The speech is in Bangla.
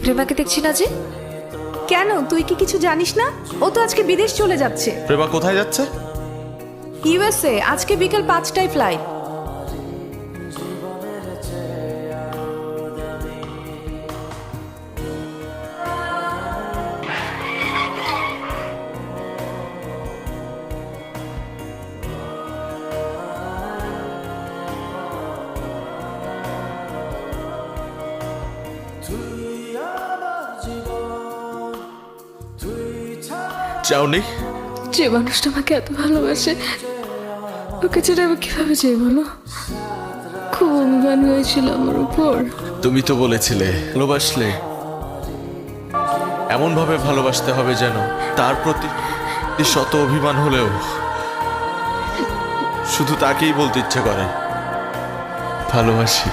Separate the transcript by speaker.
Speaker 1: প্রেমাকে দেখছি না যে।
Speaker 2: কেন, তুই কি কিছু জানিস না? ও তো আজকে বিদেশ চলে যাচ্ছে।
Speaker 3: প্রেমা কোথায় যাচ্ছে?
Speaker 2: ইউএসএ, আজকে বিকেল 5টায় ফ্লাইট।
Speaker 3: যাওনি?
Speaker 1: যে মানুষটা আমাকে এত ভালোবাসে ওকে ছেড়ে আমি কিভাবে যাই বলো? খুব অভিমান হয়েছিল আমার উপর।
Speaker 3: তুমি তো বলেছিলে ভালোবাসলে এমন ভাবে ভালোবাসতে হবে যেন তার প্রতি শত অভিমান হলেও শুধু তাকেই বলতে ইচ্ছে করে ভালোবাসি।